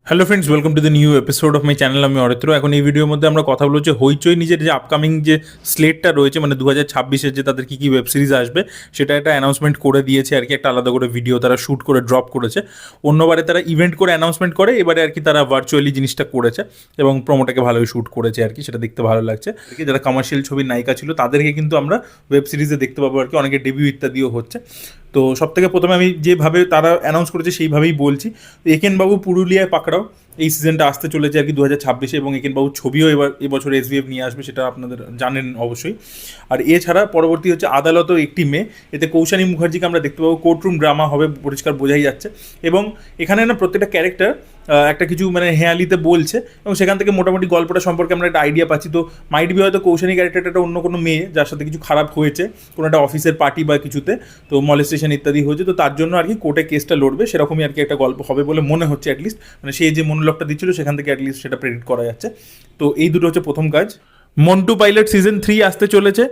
Hello friends, welcome to the new episode of my channel. আমি অরিত্র। এখন এই ভিডিওর মধ্যে আমরা কথা বলছি হইচই নিজের যে আপকামিং যে স্লেটটা রয়েছে, মানে 2026-এর যে তাদের কী কী ওয়েব সিরিজ আসবে সেটা একটা অ্যানাউন্সমেন্ট করে দিয়েছে আর কি। একটা আলাদা করে ভিডিও তারা শ্যুট করে ড্রপ করেছে। অন্যবারে তারা ইভেন্ট করে অ্যানাউন্সমেন্ট করে, এবারে আর কি তারা ভার্চুয়ালি জিনিসটা করেছে এবং প্রোমোটাকে ভালোই শ্যুট করেছে আর কি। সেটা দেখতে ভালো লাগছে। যারা কমার্শিয়াল ছবির নায়িকা ছিল তাদেরকে কিন্তু আমরা ওয়েব সিরিজে দেখতে পাবো আর কি। অনেকে ডেবিউ ইত্যাদিও হচ্ছে। তো সব থেকে প্রথমে আমি যেভাবে তারা অ্যানাউন্স করেছে সেইভাবেই বলছি। একেনবাবু পুরুলিয়ায় পাকড়াও এই সিজনটা আসতে চলেছে আর কি 2026-এ, এবং একেনবাবুর ছবিও এবছর এসবিএফ নিয়ে আসবে, সেটা আপনাদের জানেন অবশ্যই। আর এছাড়া পরবর্তী হচ্ছে আদালতও একটি মেয়ে, এতে কৌশানী মুখার্জিকে আমরা দেখতে পাবো। কোর্টরুম ড্রামা হবে, পরিষ্কার বোঝাই যাচ্ছে। এবং এখানে না প্রত্যেকটা ক্যারেক্টার একটা কিছু মানে হেয়ালিতে বলছে, এবং সেখান থেকে মোটামুটি গল্পটা সম্পর্কে আমরা একটা আইডিয়া পাচ্ছি। তো মাইট বি হয়তো কৌশানী ক্যারেক্টারটা অন্য কোনো মেয়ে যার সাথে কিছু খারাপ হয়েছে, কোনো একটা অফিসের পার্টি বা কিছুতে, তো মলেস্টেশন ইত্যাদি হয়েছে, তো তার জন্য আর কি কোর্টে কেসটা লড়বে, সেরকমই আর কি একটা গল্প হবে বলে মনে হচ্ছে অ্যাটলিস্ট। মানে সে যে মনোলগটা দিচ্ছিল সেখান থেকে অ্যাটলিস্ট সেটা প্রেডিক্ট করা যাচ্ছে। তো এই দুটো হচ্ছে প্রথম কাজ। মন্টু পাইলট সিজন 3 আসতে চলেছে।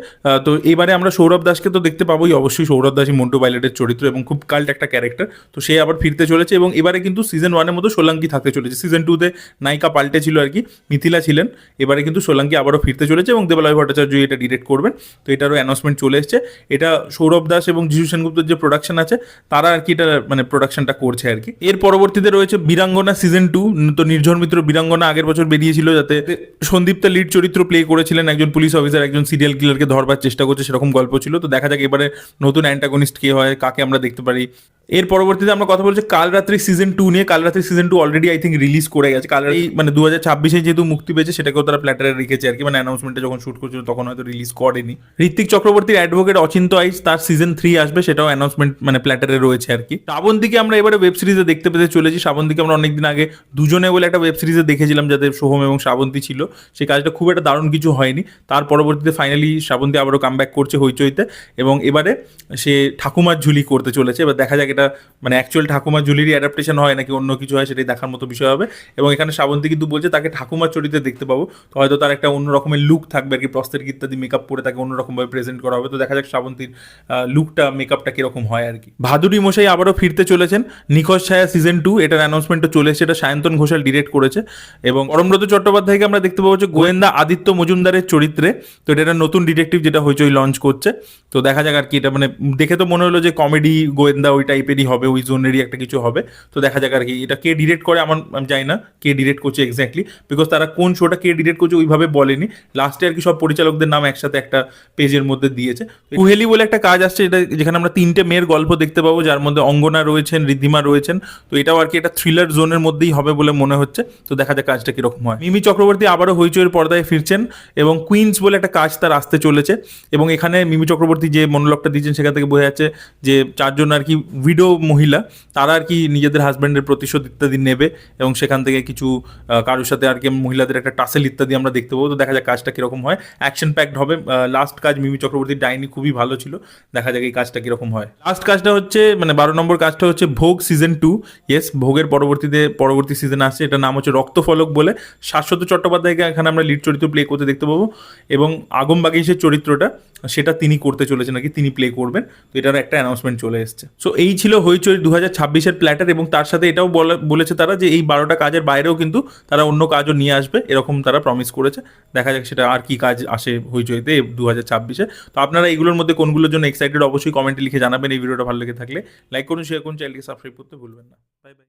তো এবারে আমরা সৌরভ দাসকে তো দেখতে পাবোই, অবশ্যই সৌরভ দাসই মন্টু পাইলটের চরিত্র এবং খুব কাল্ট একটা ক্যারেক্টার। তো সে আবার ফিরতে চলেছে, এবং এবারে কিন্তু সিজন 1-এর মতো সোলাঙ্কি থাকতে চলেছে। সিজন 2-তে নায়িকা পাল্টে ছিল আর কি, মিথিলা ছিলেন। এবারে কিন্তু সোলাঙ্কি আবারও ফিরতে চলেছে এবং দেবালয় ভট্টাচার্য এটা ডিরেক্ট করবেন। তো এটারও অ্যানাউন্সমেন্ট চলে এসছে। এটা সৌরভ দাস এবং যিশু সেনগুপ্তের যে প্রোডাকশন আছে তারা আর কি এটা মানে প্রোডাকশনটা করছে আর কি। এর পরবর্তীতে রয়েছে বীরাঙ্গনা সিজন 2। তো নির্ঝর মিত্র বীরাঙ্গনা আগের বছর বেরিয়েছিল, যাতে সন্দীপ্তা লিড চরিত্র প্লে করেছিলেন, একজন পুলিশ অফিসার একজন সিরিয়াল কিলারকে ধরবার চেষ্টা করছে, সেরকম গল্প ছিল। তো দেখা যাক এবারে নতুন অ্যান্টাগনিস্ট কে হয়, কাকে আমরা দেখতে পারি। এর পরবর্তীতে আমরা কথা বলছি কাল রাত্রি সিজন 2 নিয়ে। কাল রাত্রি season 2 already I think release করে গেছে। কাল রাত্রি মানে 2026-এ যেহেতু মুক্তি পেয়েছে, সেটাকেও তারা প্ল্যাটারে রেখেছে আর কি। মানে অ্যানাউন্সমেন্টে যখন শ্যুট করছিল তখন হয়তো রিলিজ করেনি। ঋত্বিক চক্রবর্তীর অ্যাডভোকেট অচিন্ত আইস, তার সিজন 3 আসবে, সেটাও অ্যানাউন্সমেন্ট মানে প্ল্যাটারে রয়েছে আর কি। শ্রাবন্তীকে আমরা এবারে ওয়েব সিরিজে দেখতে পেতে চলেছি। শ্রাবন্তীকে আমরা অনেকদিন আগে দুজনে বলে একটা ওয়েব সিরিজে দেখেছিলাম, যাতে সোহম এবং শ্রাবন্তী ছিল। সেই কাজটা খুব একটা দারুণ কিছু হয়নি। তার পরবর্তীতে ফাইনালি শ্রাবন্তী আবারও কামব্যাক করছে হইচইতে, এবং এবারে সে ঠাকুমার ঝুলি করতে চলেছে। এবার দেখা যাক এটা মানে অ্যাকচুয়াল ঠাকুমার ঝুলিরই অ্যাডাপ্টেশন হয় নাকি অন্য কিছু হয়, সেটাই দেখার মতো বিষয় হবে। এবং এখানে শ্রাবন্তী কিন্তু বলছে তাকে ঠাকুমার চরিত্রে দেখতে পাবো, তো হয়তো তার একটা অন্য রকমের লুক থাকবে আর কি, প্রস্তরিক ইত্যাদি মেকআপ পরে তাকে অন্যরকমভাবে প্রেজেন্ট করা হবে। তো দেখা যাক শ্রাবন্তীর লুকটা মেকআপটা কীরকম হয় আর কি। ভাদুরী মশাই আবারও ফিরতে চলেছেন। নিখোঁজ ছায়া সিজন 2, এটার অ্যানাউন্সমেন্টও চলে এসেছে। এটা সায়ন্তন ঘোষাল ডিরেক্ট করেছে, এবং অরমব্রত চট্টোপাধ্যায়কে আমরা দেখতে পাবো যে গোয়েন্দা আদিত্য মজুমদারের চরিত্রে। তো এটা একটা নতুন ডিটেকটিভ যেটা হইচই লঞ্চ করছে। তো দেখা যাক আর কি। এটা মানে দেখে তো মনে হলো যে কমেডি গোয়েন্দা ওই টাইপেরই হবে, ওই জোনেরই একটা কিছু হবে। তো দেখা যাক আর কি। এটা কে ডিরেক্ট করে আমি জানি না কে ডিরেক্ট করছে এক্স্যাক্টলি, বিকজ তারা কোন শোটা কে ডিরেক্ট করছে ওইভাবে বলেনি। লাস্টে আর কি সব পরিচালকদের নাম একসাথে একটা পেজের মধ্যে দিয়েছে। কুহেলি বলে একটা কাজ আসছে, এটা যেখানে আমরা 3টে মেয়ের গল্প দেখতে পাবো, যার মধ্যে অঙ্গনা রয়েছেন, ঋদ্ধিমা রয়েছেন। তো এটাও আর কি একটা থ্রিলার জোনের মধ্যেই হবে বলে মনে হচ্ছে। তো দেখা যাক কাজটা কিরকম হয়। মিমি চক্রবর্তী আবারও হইচইয়ের পর্দায় ফিরছেন, এবং কুইন্স বলে একটা কাজ তার আসতে চলেছে। এবং এখানে মিমি চক্রবর্তী যে মনোলগটা দিয়েছেন সেখান থেকে বোঝা যাচ্ছে যে 4 জন আর কি উইডো মহিলা, তারা আর কি নিজেদের হাজব্যান্ডের প্রতিশোধ ইত্যাদি নেবে, এবং সেখান থেকে কিছু কারোর সাথে আর কি মহিলাদের একটা টাসেল ইত্যাদি আমরা দেখতে পাবো। তো দেখা যাক কাজটা কীরকম হয়। অ্যাকশন প্যাকড হবে। লাস্ট কাজ মিমি চক্রবর্তীর ডাইনি খুবই ভালো ছিল। দেখা যাক এই কাজটা কীরকম হয়। লাস্ট কাজটা হচ্ছে মানে 12 নম্বর কাজটা হচ্ছে ভোগ সিজন 2। ইয়েস, ভোগের পরবর্তী সিজন আসছে। এটার নাম হচ্ছে রক্তফলক বলে। শাশ্বত চট্টোপাধ্যায়কে এখানে আমরা লিড চরিত্র প্লে করতে দেখতে পাবো, এবং আগম বাগিশের চরিত্রটা সেটা তিনি করতে চলেছেন নাকি, তিনি প্লে করবেন। তো এটার একটা অ্যানাউন্সমেন্ট চলে এসছে। সো এই ছিল হইচই 2026-এর প্ল্যাটার, এবং তার সাথে এটাও বলেছে তারা যে এই 12টা কাজের বাইরেও কিন্তু তারা অন্য কাজও নিয়ে আসবে, এরকম তারা প্রমিস করেছে। দেখা যাক সেটা আর কি কাজ আসে হইচইতে 2026-এ। তো আপনারা এইগুলোর মধ্যে কোনগুলোর জন্য এক্সাইটেড অবশ্যই কমেন্টে লিখে জানাবেন। এই ভিডিওটা ভালো লেগে থাকলে লাইক করুন, শেয়ার করুন, চ্যানেলকে সাবস্ক্রাইব করতে ভুলবেন না। Bye bye.